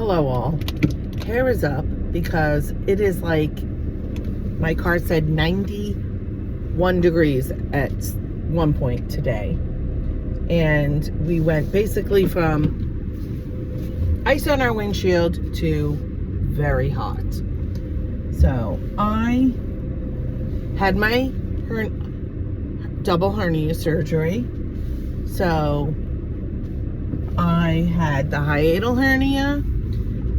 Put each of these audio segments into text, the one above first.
Hello all. Hair is up because it is like, my car said 91 degrees at one point today. And we went basically from ice on our windshield to very hot. So I had my double hernia surgery. So I had the hiatal hernia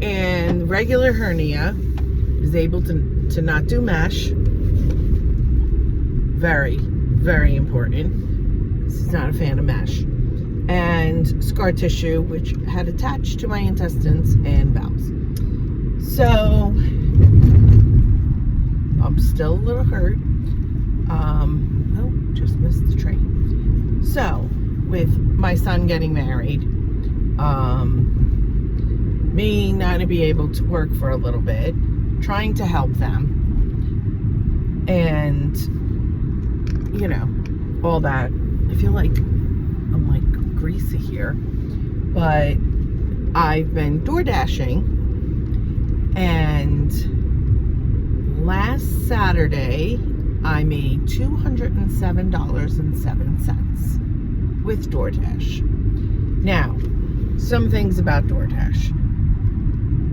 and regular hernia. Was able to not do mesh. Very, very important. This is not a fan of mesh. And scar tissue, which had attached to my intestines and bowels. So I'm still a little hurt. Oh, just missed the train. So with my son getting married, me not to be able to work for a little bit, trying to help them, and you know, all that. I feel like I'm like greasy here, but I've been door dashing, and last Saturday I made $207.07 with DoorDash. Now, some things about DoorDash.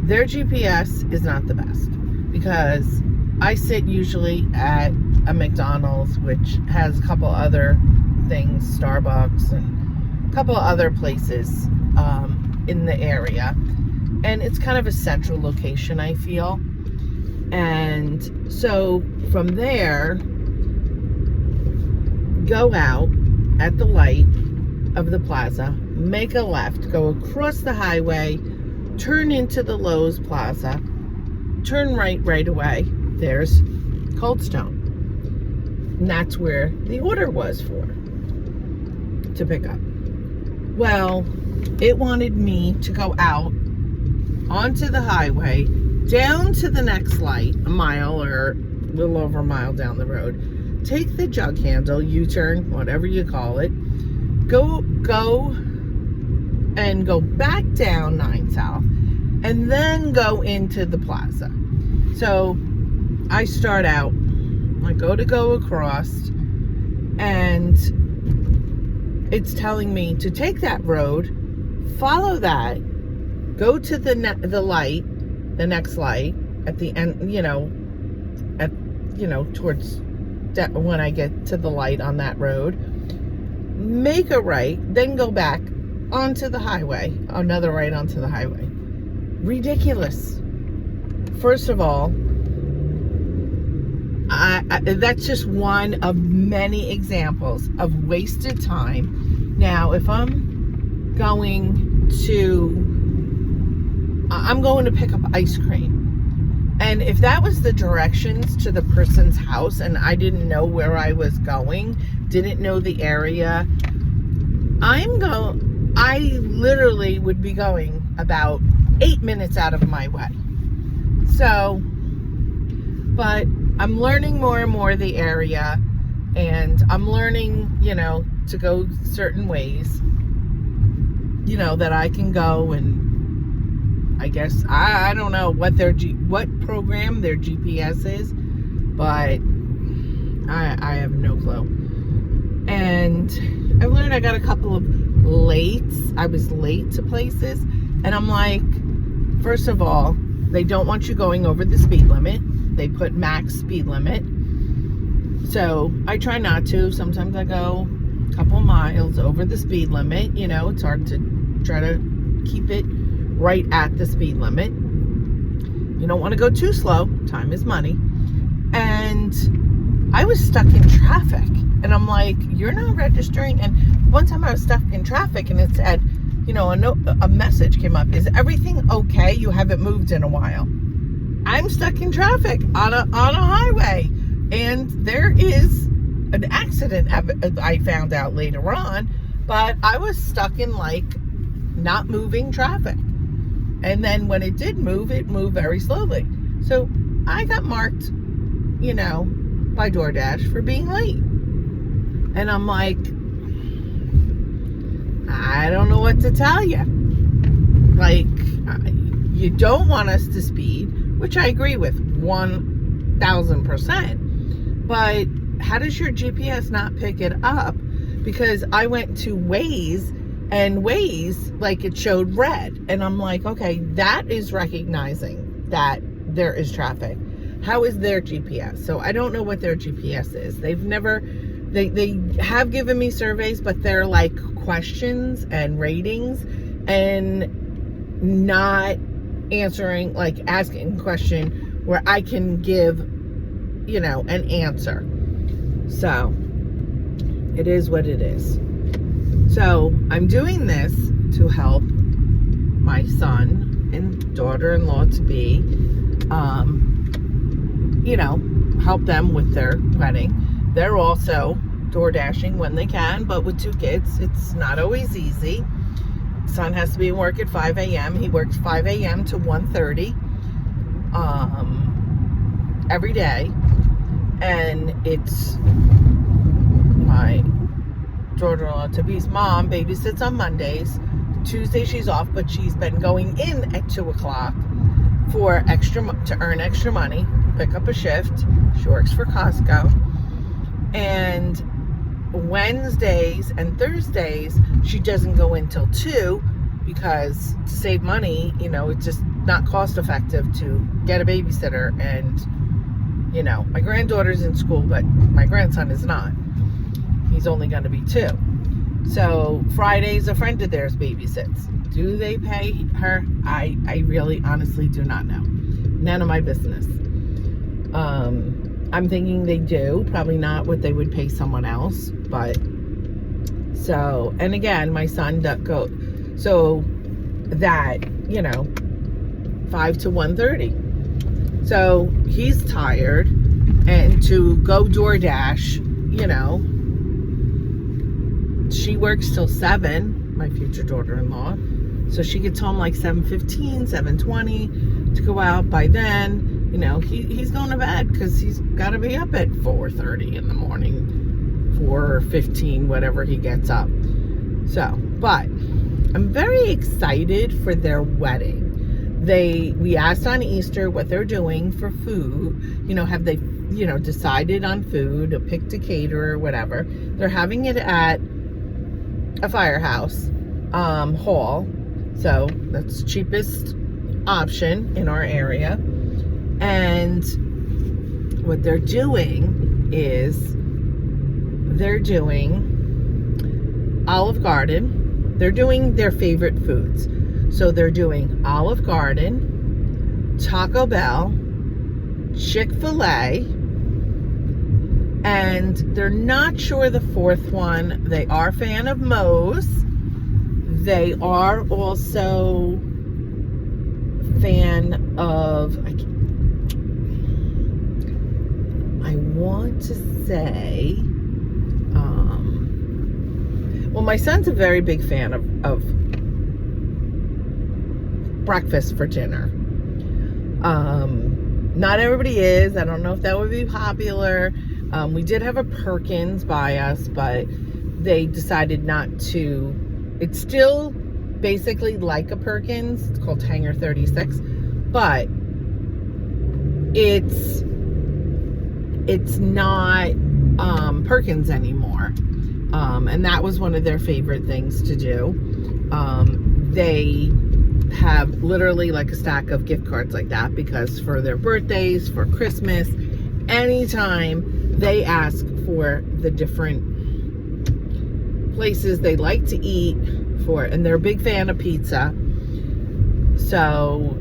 Their GPS is not the best, because I sit usually at a McDonald's, which has a couple other things, Starbucks and a couple other places in the area. And it's kind of a central location, I feel. And so from there, go out at the light of the plaza, make a left, go across the highway, turn into the Lowe's Plaza, turn right away. There's Cold Stone. And that's where the order was for, to pick up. Well, it wanted me to go out onto the highway, down to the next light, a mile or a little over a mile down the road, take the jug handle, U-turn, whatever you call it, go and go back down 9 South, and then go into the plaza. So I start out, I go across, and it's telling me to take that road, follow that, go to the light, the next light at the end, towards that, when I get to the light on that road, make a right, then go back onto the highway, another right onto the highway. Ridiculous. First of all, that's just one of many examples of wasted time. Now, if I'm going to pick up ice cream, and if that was the directions to the person's house and I didn't know where I was going, didn't know the area, I literally would be going about 8 minutes out of my way. So, but I'm learning more and more the area, and I'm learning, to go certain ways, that I can go, and I guess, I don't know what what program their GPS is, but I have no clue. And I learned I got a couple of I was late to places, and I'm like, first of all, they don't want you going over the speed limit. They put max speed limit. So I try not to. Sometimes I go a couple miles over the speed limit. It's hard to try to keep it right at the speed limit. You don't want to go too slow. Time is money. And I was stuck in traffic. And I'm like, you're not registering. And one time I was stuck in traffic, and it said, a message came up. Is everything okay? You haven't moved in a while. I'm stuck in traffic on a highway. And there is an accident, I found out later on. But I was stuck in not moving traffic. And then when it did move, it moved very slowly. So I got marked, by DoorDash for being late. And I'm like, I don't know what to tell you. you don't want us to speed, which I agree with 1000%. But how does your GPS not pick it up? Because I went to Waze, and Waze, like, it showed red. And I'm like, okay, that is recognizing that there is traffic. How is their GPS? So I don't know what their GPS is. They've never, they have given me surveys, but they're like questions and ratings, and not answering, like asking a question where I can give, you know, an answer. So it is what it is. So I'm doing this to help my son and daughter-in-law to be, you know, help them with their wedding. They're also door dashing when they can, but with 2 kids, it's not always easy. Son has to be in work at 5 a.m. He works 5 a.m. to 1:30 every day. And it's my daughter-in-law to be's mom babysits on Mondays. Tuesday she's off, but she's been going in at 2 o'clock for to earn extra money, pick up a shift. She works for Costco. And Wednesdays and Thursdays she doesn't go in till 2, because to save money, you know, it's just not cost effective to get a babysitter. And you know, my granddaughter's in school, but my grandson is not. He's only going to be 2. So Fridays, a friend of theirs babysits. Do they pay her? I really honestly do not know. None of my business. I'm thinking they do. Probably not what they would pay someone else. But so, and again, my son go, so that, you know, 5 to 1:30. So he's tired, and to go DoorDash, you know, she works till 7, my future daughter-in-law. So she gets home like 7:15, 7:20 to go out. By then, you know, he's going to bed because he's got to be up at 4:30 in the morning, 4:15, whatever he gets up. So, but I'm very excited for their wedding. We asked on Easter what they're doing for food. You know, have they, you know, decided on food, or picked a caterer, whatever. They're having it at a firehouse hall. So that's the cheapest option in our area. And what they're doing is they're doing Olive Garden. They're doing their favorite foods. So they're doing Olive Garden, Taco Bell, Chick-fil-A, and they're not sure the 4th one. They are a fan of Moe's. They are also a fan of, I want to say, well, my son's a very big fan of breakfast for dinner. Not everybody is. I don't know if that would be popular. We did have a Perkins by us, but they decided not to. It's still basically like a Perkins. It's called Hangar 36, but it's not Perkins anymore. And that was one of their favorite things to do. They have literally like a stack of gift cards like that, because for their birthdays, for Christmas, anytime they ask for the different places they like to eat for, and they're a big fan of pizza. So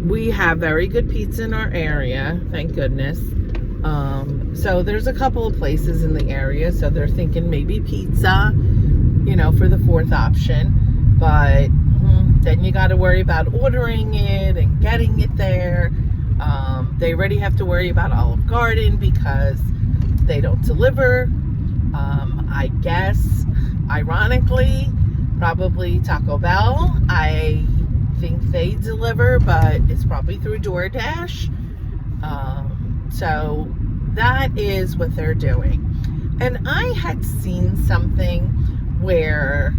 we have very good pizza in our area, thank goodness. So there's a couple of places in the area, so they're thinking maybe pizza, you know, for the 4th option. But then you got to worry about ordering it and getting it there. They already have to worry about Olive Garden because they don't deliver. I guess, ironically, probably Taco Bell. I think they deliver, but it's probably through DoorDash. So that is what they're doing. And I had seen something where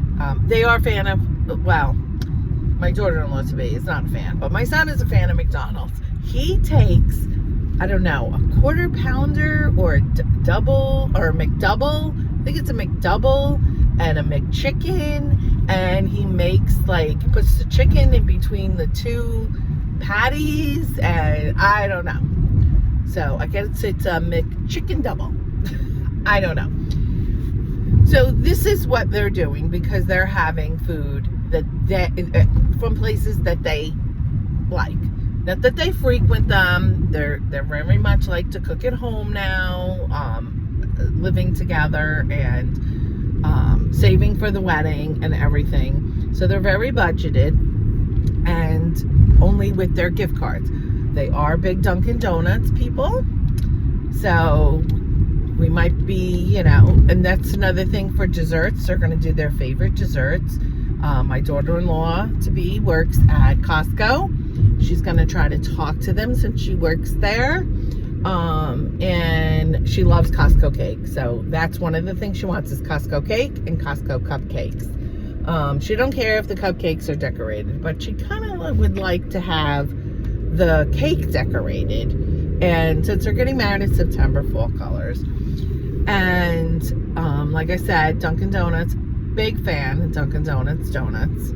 they are a fan of, well, my daughter-in-law to be is not a fan, but my son is a fan of McDonald's. He takes, I don't know, a quarter pounder or a double or a McDouble. I think it's a McDouble and a McChicken, and he makes puts the chicken in between the two patties, and I don't know. So I guess it's a McChicken double. I don't know. So this is what they're doing because they're having food from places that they like. Not that they frequent them. They're very much like to cook at home now, living together and saving for the wedding and everything. So they're very budgeted and only with their gift cards. They are big Dunkin' Donuts people. So we might be, and that's another thing for desserts. They're going to do their favorite desserts. My daughter-in-law to be works at Costco. She's going to try to talk to them since she works there. And she loves Costco cake. So that's one of the things she wants is Costco cake and Costco cupcakes. She don't care if the cupcakes are decorated, but she kind of would like to have the cake decorated. And since they're getting married in September, fall colors. And like I said, Dunkin' Donuts, big fan of Dunkin' Donuts donuts.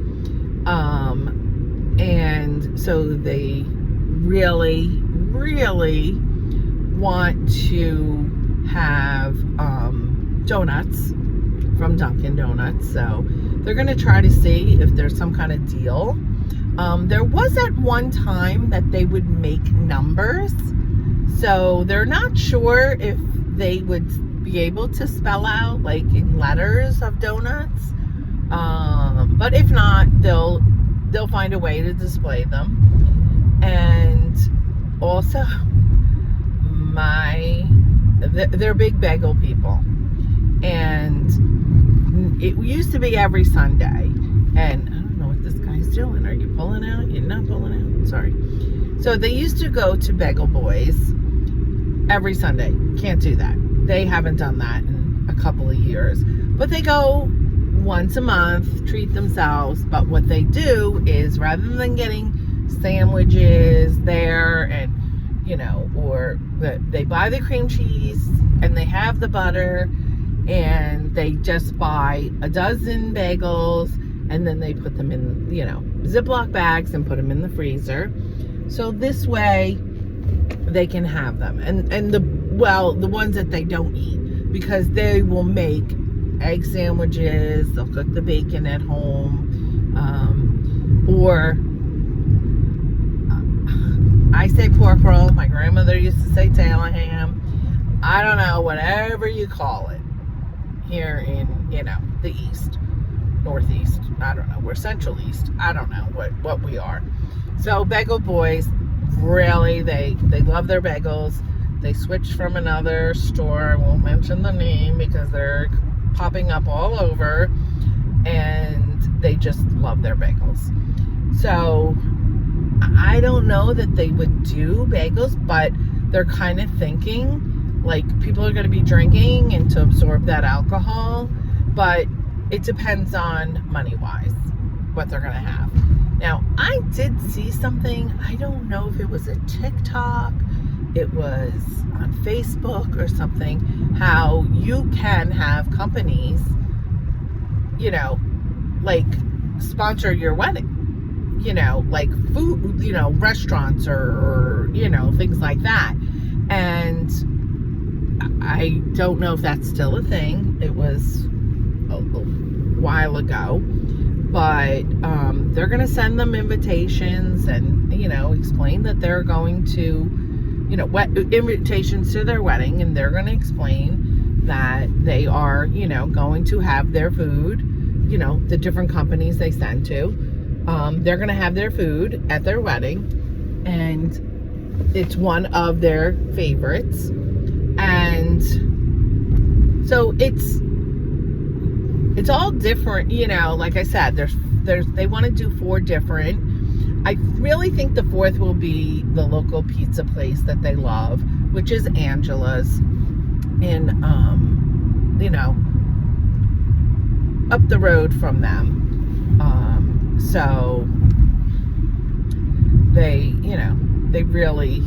And so they really, really want to have donuts from Dunkin' Donuts. So they're going to try to see if there's some kind of deal. There was at one time that they would make numbers. So they're not sure if they would be able to spell out in letters of donuts. But if not, they'll find a way to display them. And also they're big bagel people. And it used to be every Sunday. And I don't know what this guy's doing. Are you pulling out? You're not pulling out? Sorry. So they used to go to Bagel Boys every Sunday. Can't do that. They haven't done that in a couple of years. But they go once a month, treat themselves. But what they do is rather than getting sandwiches there and, or they buy the cream cheese and they have the butter and they just buy a dozen bagels and then they put them in, Ziploc bags and put them in the freezer. So this way they can have them. And the ones that they don't eat, because they will make egg sandwiches, they'll cook the bacon at home, or I say pork roll, my grandmother used to say Taylor ham. I don't know, whatever you call it here in, the East, Northeast. I don't know, we're Central East. I don't know what we are. So Bagel Boys, really, they love their bagels. They switched from another store. I won't mention the name because they're popping up all over, and they just love their bagels. So I don't know that they would do bagels, but they're kind of thinking people are going to be drinking and to absorb that alcohol, but it depends on money-wise what they're going to have. Now, I did see something, I don't know if it was a TikTok, it was on Facebook or something, how you can have companies, sponsor your wedding, food, restaurants or things like that. And I don't know if that's still a thing. It was a while ago. But they're going to send them invitations and, explain that they're going to, invitations to their wedding. And they're going to explain that they are, going to have their food, the different companies they send to. They're going to have their food at their wedding. And it's one of their favorites. And so it's all different, like I said, they want to do 4 different. I really think the 4th will be the local pizza place that they love, which is Angela's in, up the road from them. So they, they really,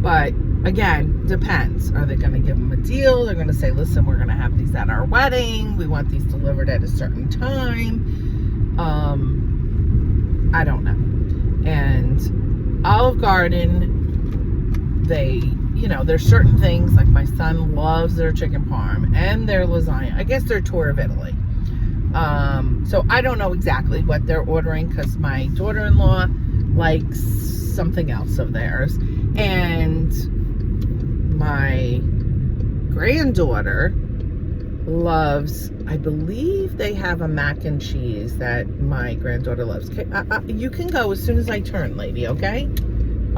but again, depends. Are they going to give them a deal? They're going to say, listen, we're going to have these at our wedding. We want these delivered at a certain time. I don't know. And Olive Garden, they, there's certain things, like my son loves their chicken parm and their lasagna. I guess their tour of Italy. So I don't know exactly what they're ordering, because my daughter-in-law likes something else of theirs. And my granddaughter loves, I believe they have a mac and cheese that my granddaughter loves. You can go as soon as I turn, lady, okay? People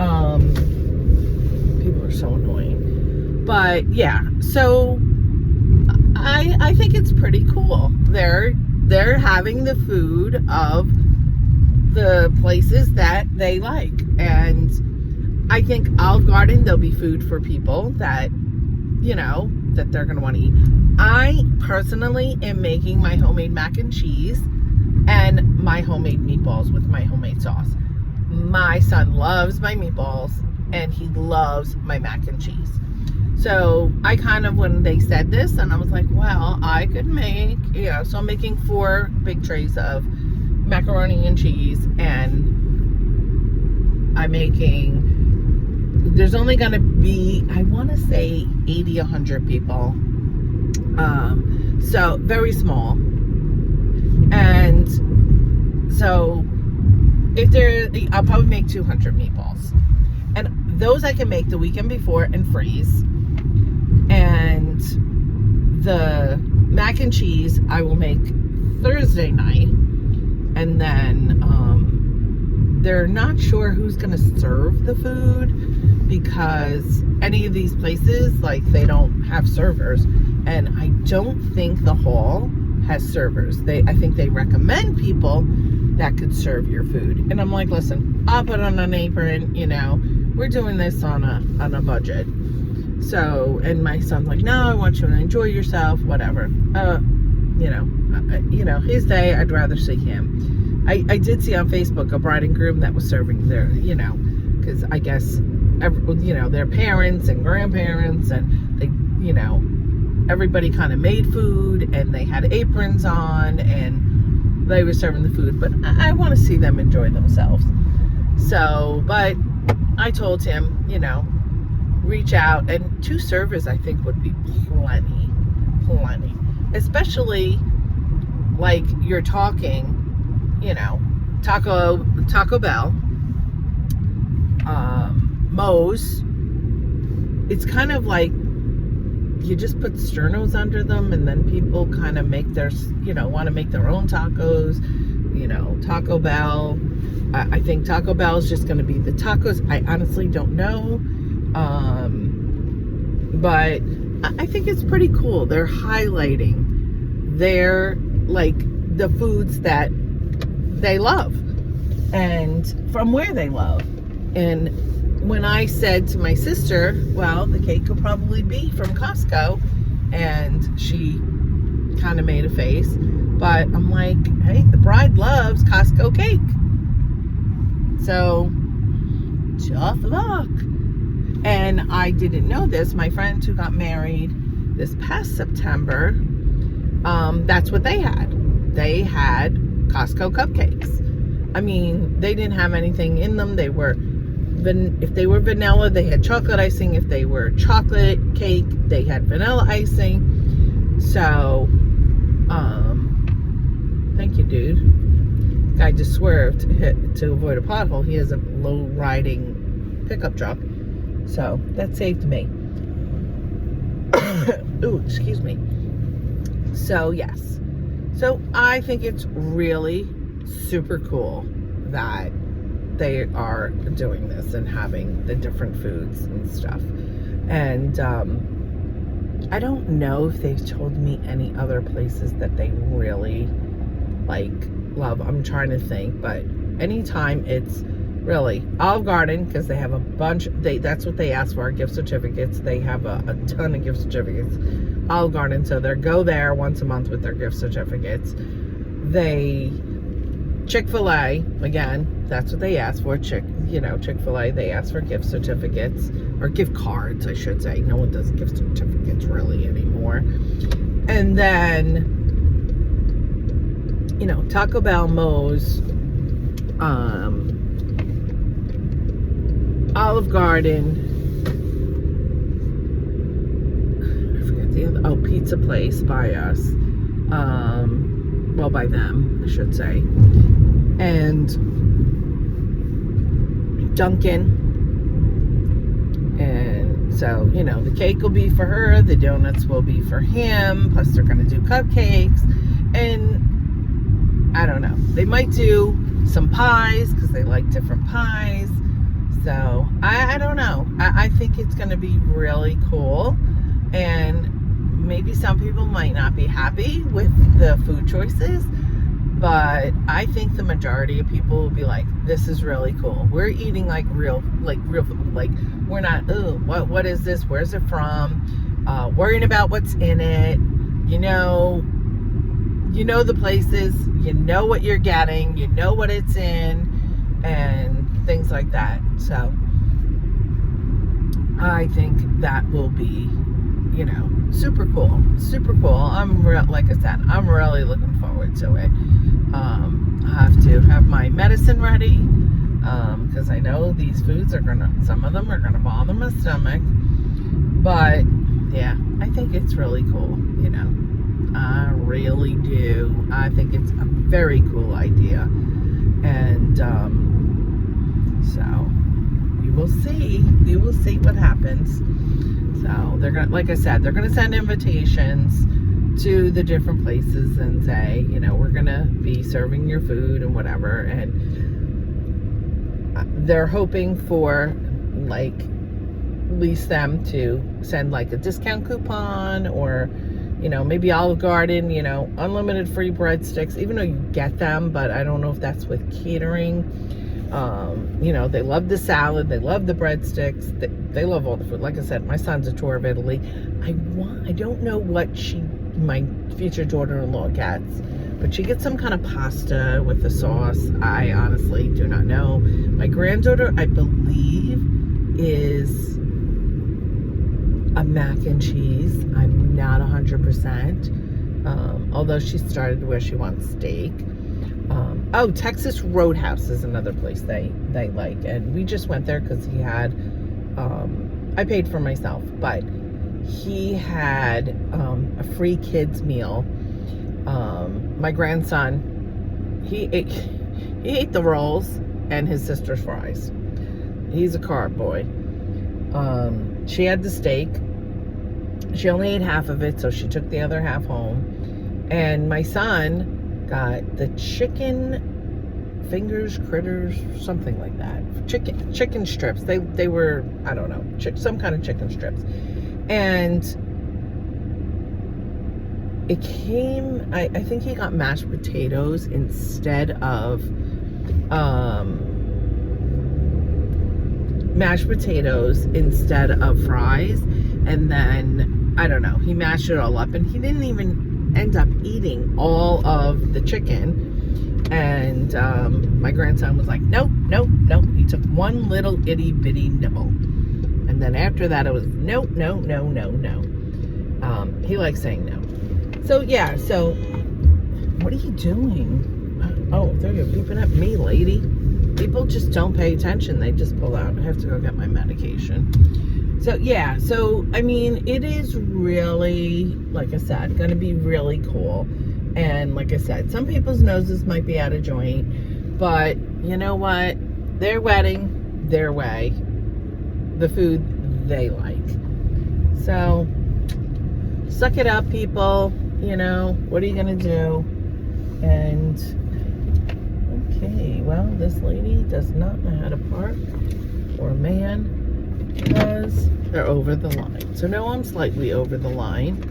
are so annoying. But yeah, so I think it's pretty cool. They're having the food of the places that they like. And I think Olive Garden, there'll be food for people that, that they're going to want to eat. I personally am making my homemade mac and cheese and my homemade meatballs with my homemade sauce. My son loves my meatballs and he loves my mac and cheese. So I kind of, when they said this, and I was like, well, I could make, so I'm making 4 big trays of macaroni and cheese, and I'm making, there's only going to be, I want to say 80, 100 people. So very small. And so I'll probably make 200 meatballs. And those I can make the weekend before and freeze. And the mac and cheese I will make Thursday night. And then they're not sure who's going to serve the food, because any of these places, like, they don't have servers. And I don't think the hall has servers. I think they recommend people that could serve your food. And I'm like, listen, I'll put on an apron, we're doing this on a budget. So, and my son's like, no, I want you to enjoy yourself, whatever. His day, I'd rather see him. I did see on Facebook a bride and groom that was serving their, because I guess, their parents and grandparents, and they, everybody kind of made food, and they had aprons on, and they were serving the food. But I want to see them enjoy themselves. So, but I told him, reach out, and 2 servers I think would be plenty, especially like you're talking, Taco Bell, Moe's. It's kind of like you just put sternos under them, and then people kind of make their, want to make their own tacos. Taco Bell, I think Taco Bell is just going to be the tacos. I honestly don't know. But I think it's pretty cool. They're highlighting their, like, the foods that they love and from where they love. And when I said to my sister, well, the cake could probably be from Costco, and she kind of made a face, but I'm like, hey, the bride loves Costco cake. So, tough luck. And I didn't know this. My friend who got married this past September, that's what they had. They had Costco cupcakes. I mean, they didn't have anything in them. They were, if they were vanilla, they had chocolate icing. If they were chocolate cake, they had vanilla icing. So, thank you, dude. Guy just swerved to avoid a pothole. He has a low riding pickup truck. So that saved me. Ooh, excuse me. So yes. So I think it's really super cool that they are doing this and having the different foods and stuff. And I don't know if they've told me any other places that they really love. I'm trying to think, but anytime it's really Olive Garden, because they have a bunch, that's what they ask for, gift certificates. They have a ton of gift certificates. Olive Garden, so they go there once a month with their gift certificates. They Chick-fil-A, again, that's what they ask for. Chick-fil-A, they ask for gift certificates, or gift cards, I should say. No one does gift certificates really anymore. And then, Taco Bell, Moe's, Olive Garden, I forget the other, Pizza Place by us. Well, by them, I should say. And Dunkin'. And so, the cake will be for her, the donuts will be for him, plus they're going to do cupcakes. And I don't know. They might do some pies because they like different pies. So, I don't know. I think it's going to be really cool. And maybe some people might not be happy with the food choices, but I think the majority of people will be like, this is really cool. We're eating real food. Like, we're not, what is this? Where's it from? Worrying about what's in it. You know the places, you know what you're getting, you know what it's in, and things like that. So I think that will be, super cool. Like I said, I'm really looking forward to it. I have to have my medicine ready, because I know these foods some of them are gonna bother my stomach. But yeah, I think it's really cool, I really do. I think it's a very cool idea. And so we will see what happens. So they're gonna, like I said, they're gonna send invitations to the different places and say, we're gonna be serving your food and whatever. And they're hoping for at least them to send a discount coupon, or maybe Olive Garden, unlimited free breadsticks, even though you get them, but I don't know if that's with catering. They love the salad, they love the breadsticks, they love all the food. Like I said, my son's a tour of Italy. I don't know what my future daughter-in-law gets, but she gets some kind of pasta with a sauce. I honestly do not know. My granddaughter, I believe, is a mac and cheese. I'm not 100%, although she started where she wants steak. Texas Roadhouse is another place they like, and we just went there because he had, I paid for myself, but he had a free kids meal. My grandson, he ate the rolls and his sister's fries. He's a carb boy. She had the steak. She only ate half of it, so she took the other half home. And my son got the chicken fingers, critters, something like that. Chicken strips. They were, I don't know, some kind of chicken strips. And it came, I think he got mashed potatoes instead of fries. And then, I don't know, he mashed it all up, and he didn't even end up eating all of the chicken. And my grandson was like, nope. He took one little itty bitty nibble. And then after that, it was no. He likes saying no. So yeah, so what are you doing? Oh, there you're beeping at me, lady. People just don't pay attention. They just pull out. I have to go get my medication. So yeah, so I mean, it is really, like I said, going to be really cool. And like I said, some people's noses might be out of joint, but you know what? Their wedding, their way, the food they like. So suck it up, people. What are you going to do? And okay, well, this lady does not know how to park, or a man, because they're over the line. So now I'm slightly over the line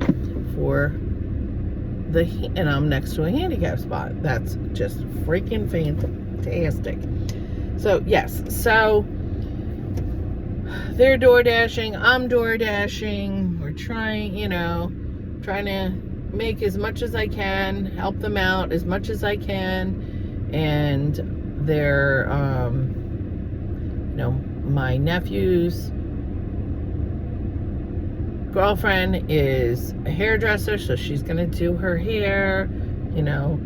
and I'm next to a handicap spot. That's just freaking fantastic. So yes, so they're door dashing, I'm door dashing, we're trying, trying to make as much as I can, help them out as much as I can. And they're, you know, my nephew's girlfriend is a hairdresser, so she's gonna do her hair, you know.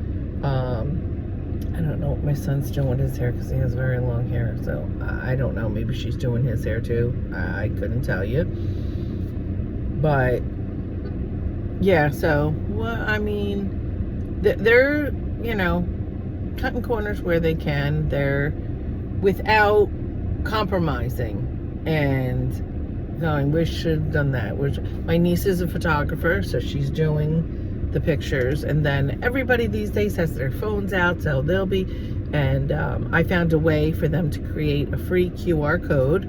I don't know what my son's doing with his hair because he has very long hair, so I don't know. Maybe she's doing his hair too. I couldn't tell you. But yeah, so well, I mean, they're, you know, cutting corners where they can. They're without compromising and going, we should have done that. Which my niece is a photographer, so she's doing the pictures, and then everybody these days has their phones out, so they'll be, and I found a way for them to create a free QR code,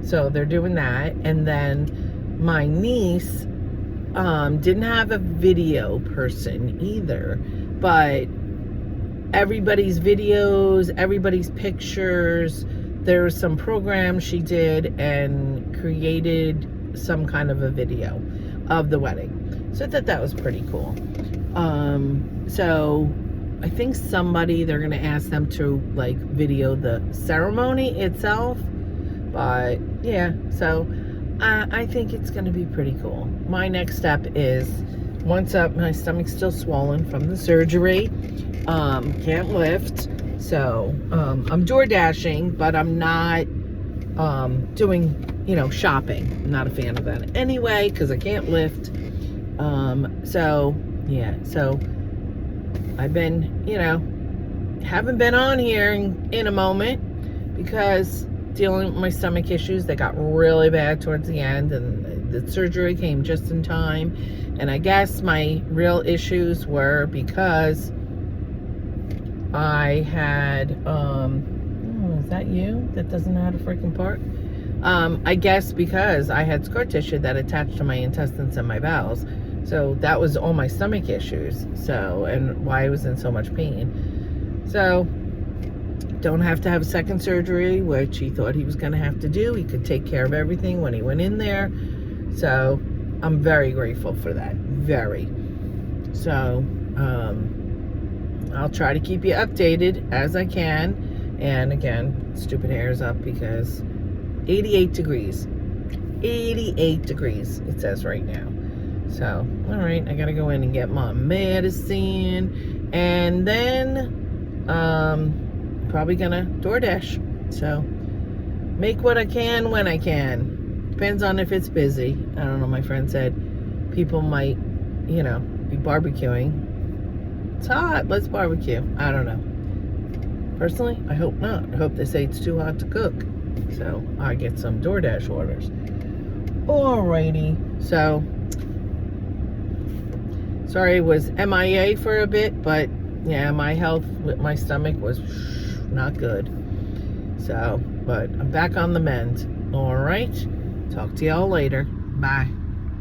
so they're doing that. And then my niece didn't have a video person either, but everybody's videos, everybody's pictures, there was some program she did and created some kind of a video of the wedding. So I thought that was pretty cool. So I think they're gonna ask them to like video the ceremony itself. But yeah, so I think it's gonna be pretty cool. My next step is, once up, my stomach's still swollen from the surgery. Can't lift. So I'm door dashing, but I'm not doing, you know, shopping. I'm not a fan of that anyway, because I can't lift. So yeah, so I've been, you know, haven't been on here in a moment because dealing with my stomach issues. They got really bad towards the end, and the surgery came just in time. And I guess my real issues were because I had, oh, is that you that doesn't know how to freaking park? I guess because I had scar tissue that attached to my intestines and my bowels. So that was all my stomach issues. So, and why I was in so much pain. So, don't have to have a second surgery, which he thought he was going to have to do. He could take care of everything when he went in there. So, I'm very grateful for that. Very. So, I'll try to keep you updated as I can. And again, stupid hair is up because 88 degrees. 88 degrees, it says right now. So, all right, I gotta go in and get my medicine, and then probably gonna DoorDash. So, make what I can when I can. Depends on if it's busy. I don't know, my friend said people might, you know, be barbecuing. It's hot, let's barbecue. I don't know. Personally, I hope not. I hope they say it's too hot to cook. So, I get some DoorDash orders. Alrighty, so sorry, it was MIA for a bit, but yeah, my health with my stomach was not good. So, but I'm back on the mend. All right, talk to y'all later. Bye.